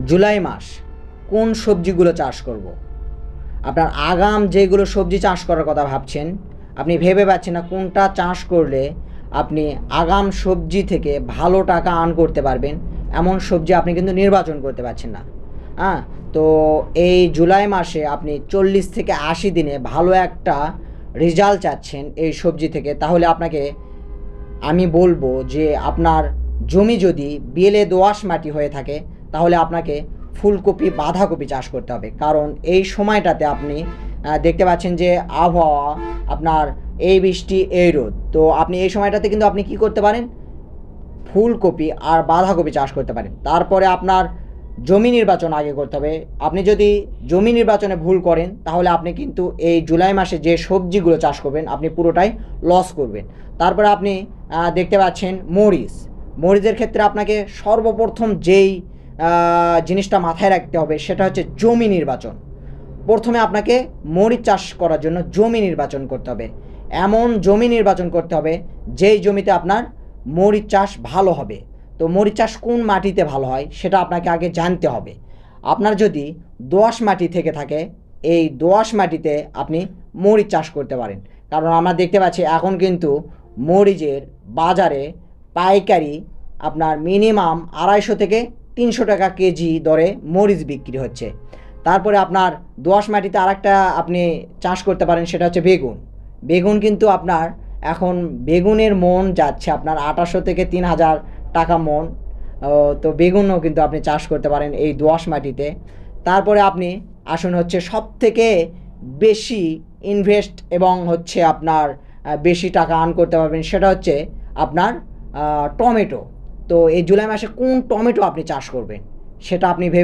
জুলাই মাস কোন সবজিগুলো চাষ করব। আপনার আগাম যেগুলো সবজি চাষ করার কথা ভাবছেন, আপনি ভেবে পাচ্ছেন না কোনটা চাষ করলে আপনি আগাম সবজি থেকে ভালো টাকা আর্ন করতে পারবেন, এমন সবজি আপনি কিন্তু নির্বাচন করতে পারছেন না। হ্যাঁ, তো এই জুলাই মাসে আপনি 40 থেকে 80 দিনে ভালো একটা রেজাল্ট চাচ্ছেন এই সবজি থেকে, তাহলে আপনাকে আমি বলবো যে আপনার জমি যদি বেলে দোআঁশ মাটি হয়ে থাকে তাহলে আপনাকে ফুলকপি বাঁধাকপি চাষ করতে হবে। কারণ এই সময়টাতে আপনি দেখতে পাচ্ছেন যে আবহাওয়া আপনার এই বৃষ্টি এই রোদ, তো আপনি এই সময়টাতে কিন্তু আপনি কি করতে পারেন, ফুলকপি আর বাঁধাকপি চাষ করতে পারেন। তারপরে আপনার জমি নির্বাচন আগে করতে হবে। আপনি যদি জমি নির্বাচনে ভুল করেন তাহলে আপনি কিন্তু এই জুলাই মাসে যে সবজিগুলো চাষ করবেন আপনি পুরোটাই লস করবেন। তারপরে আপনি দেখতে পাচ্ছেন মরিচের ক্ষেত্রে আপনাকে সর্বপ্রথম যেই জিনিসটা মাথায় রাখতে হবে সেটা হচ্ছে জমি নির্বাচন। প্রথমে আপনাকে মরিচ চাষ করার জন্য জমি নির্বাচন করতে হবে। এমন জমি নির্বাচন করতে হবে যেই জমিতে আপনার মরিচ চাষ ভালো হবে। তো মরিচ চাষ কোন মাটিতে ভালো হয় সেটা আপনাকে আগে জানতে হবে। আপনার যদি দোআঁশ মাটি থেকে থাকে, এই দোআঁশ মাটিতে আপনি মরিচ চাষ করতে পারেন। কারণ আমরা দেখতে পাচ্ছি এখন কিন্তু মরিচের বাজারে পাইকারি আপনার মিনিমাম 250 থেকে 300 টাকা কেজি দরে মরিচ বিক্রি হচ্ছে। তারপরে আপনার দোআঁশ মাটিতে আরেকটা আপনি চাষ করতে পারেন, সেটা হচ্ছে বেগুন কিন্তু আপনার এখন বেগুনের মন যাচ্ছে আপনার 2800 থেকে 3000 টাকা মন। তো বেগুনও কিন্তু আপনি চাষ করতে পারেন এই দোআঁশ মাটিতে। তারপরে আপনি আসুন হচ্ছে সবথেকে বেশি ইনভেস্ট এবং হচ্ছে আপনার বেশি টাকা আর্ন করতে পারবেন, সেটা হচ্ছে আপনার টমেটো। তো এই জুলাই মাসে কোন টমেটো আপনি চাষ করবেন সেটা আপনি ভেবে